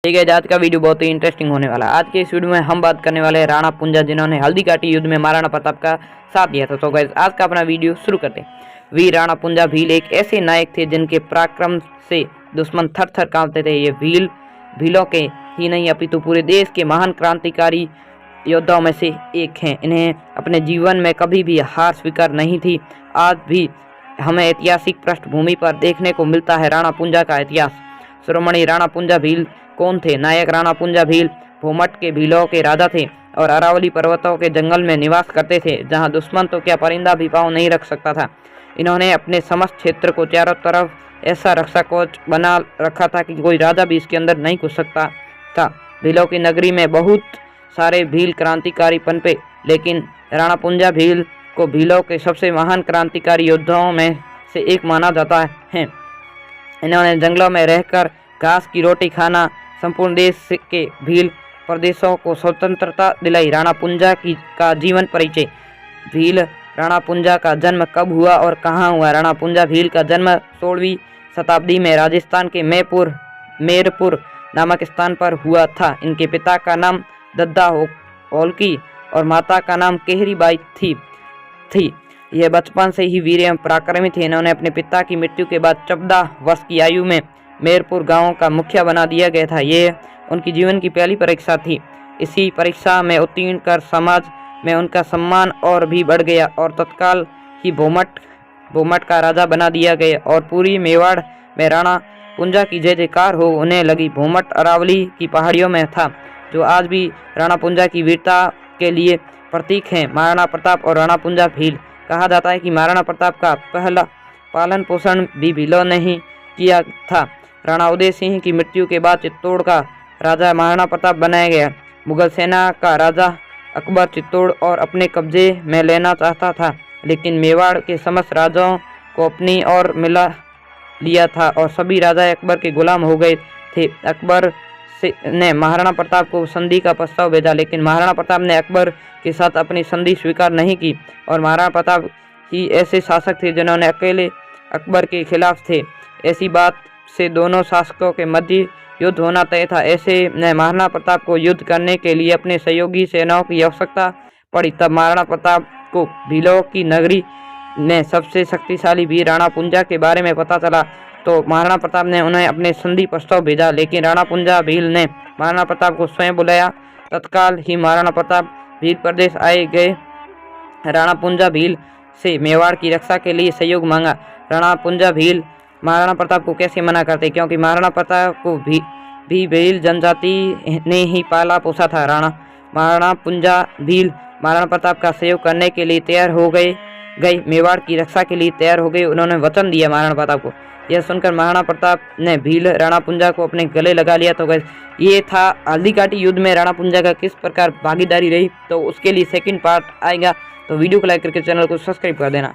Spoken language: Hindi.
ठीक है, आज का वीडियो बहुत ही इंटरेस्टिंग होने वाला है। आज के इस वीडियो में हम बात करने वाले हैं राणा पुंजा, जिन्होंने हल्दी घाटी युद्ध में महाराणा प्रताप का साथ दिया था। तो गाइस आज का अपना वीडियो शुरू करते हैं। वीर राणा पुंजा भील एक ऐसे नायक थे जिनके पराक्रम से दुश्मन थर थर कांपते थे। ये भीलों के ही नहीं अपितु पूरे देश के महान क्रांतिकारी योद्धाओं में से एक हैं। इन्हें अपने जीवन में कभी भी हार स्वीकार नहीं थी। आज भी हमें ऐतिहासिक पृष्ठभूमि पर देखने को मिलता है राणा पुंजा का इतिहास। शिरोमणि राणा पुंजा भील कौन थे? नायक राणा पुंजा भील भूमट के भीलों के राजा थे और अरावली पर्वतों के जंगल में निवास करते थे, जहां दुश्मन तो क्या परिंदा भी पांव नहीं रख सकता था। इन्होंने अपने समस्त क्षेत्र को चारों तरफ ऐसा रक्षा कवच बना रखा था कि कोई राजा भी इसके अंदर नहीं घुस सकता था। भीलों की नगरी में बहुत सारे भील क्रांतिकारी पनपे, लेकिन राणा पुंजा भील को भीलों के सबसे महान क्रांतिकारी योद्धाओं में से एक माना जाता है। इन्होंने जंगलों में रहकर घास की रोटी खाना संपूर्ण देश के भील प्रदेशों को स्वतंत्रता दिलाई। राणा पुंजा का जीवन परिचय। भील राणा पुंजा का जन्म कब हुआ और कहाँ हुआ? राणा पुंजा भील का जन्म 16वीं शताब्दी में राजस्थान के मेरपुर नामक स्थान पर हुआ था। इनके पिता का नाम दद्दा होलकी और माता का नाम केहरी बाई थी। यह बचपन से ही वीर एवं पराक्रमी थे। इन्होंने अपने पिता की मृत्यु के बाद 14 वर्ष की आयु में मेरपुर गांव का मुखिया बना दिया गया था। ये उनकी जीवन की पहली परीक्षा थी। इसी परीक्षा में उत्तीर्ण कर समाज में उनका सम्मान और भी बढ़ गया और तत्काल ही भूमट का राजा बना दिया गया और पूरी मेवाड़ में राणा पुंजा की जय जयकार होने लगी। भूमट अरावली की पहाड़ियों में था, जो आज भी राणा पुंजा की वीरता के लिए प्रतीक है। महाराणा प्रताप और राणा पुंजा भील। कहा जाता है कि महाराणा प्रताप का पहला पालन पोषण भी भीलों ने ही किया था। राणा उदय सिंह की मृत्यु के बाद चित्तौड़ का राजा महाराणा प्रताप बनाया गया। मुगल सेना का राजा अकबर चित्तौड़ और अपने कब्जे में लेना चाहता था, लेकिन मेवाड़ के समस्त राजाओं को अपनी ओर मिला लिया था और सभी राजा अकबर के गुलाम हो गए थे। अकबर ने महाराणा प्रताप को संधि का प्रस्ताव भेजा, लेकिन महाराणा प्रताप ने अकबर के साथ अपनी संधि स्वीकार नहीं की और महाराणा प्रताप ही ऐसे शासक थे जिन्होंने अकेले अकबर के खिलाफ थे। ऐसी बात से दोनों शासकों के मध्य युद्ध होना तय था। ऐसे में महाराणा प्रताप को युद्ध करने के लिए अपने सहयोगी सेनाओं की आवश्यकता पड़ी। तब महाराणा प्रताप को भीलों की नगरी में सबसे शक्तिशाली वीर राणा पुंजा के बारे में पता चला, तो महाराणा प्रताप ने उन्हें अपने संधि प्रस्ताव भेजा, लेकिन राणा पुंजा भील ने महाराणा प्रताप को स्वयं बुलाया। तत्काल ही महाराणा प्रताप भील प्रदेश आए गए। राणा पुंजा भील से मेवाड़ की रक्षा के लिए सहयोग मांगा। राणा पुंजा भील महाराणा प्रताप को कैसे मना करते, क्योंकि महाराणा प्रताप को भी भील जनजाति ने ही पाला पोसा था। महाराणा पुंजा भील महाराणा प्रताप का सहयोग करने के लिए तैयार हो गए। मेवाड़ की रक्षा के लिए तैयार हो गए। उन्होंने वचन दिया महाराणा प्रताप को। यह सुनकर महाराणा प्रताप ने भील राणा पुंजा को अपने गले लगा लिया। तो ये था हल्दी घाटी युद्ध में राणा पुंजा का किस प्रकार भागीदारी रही। तो उसके लिए सेकंड पार्ट आएगा, तो वीडियो को लाइक करके चैनल को सब्सक्राइब कर देना।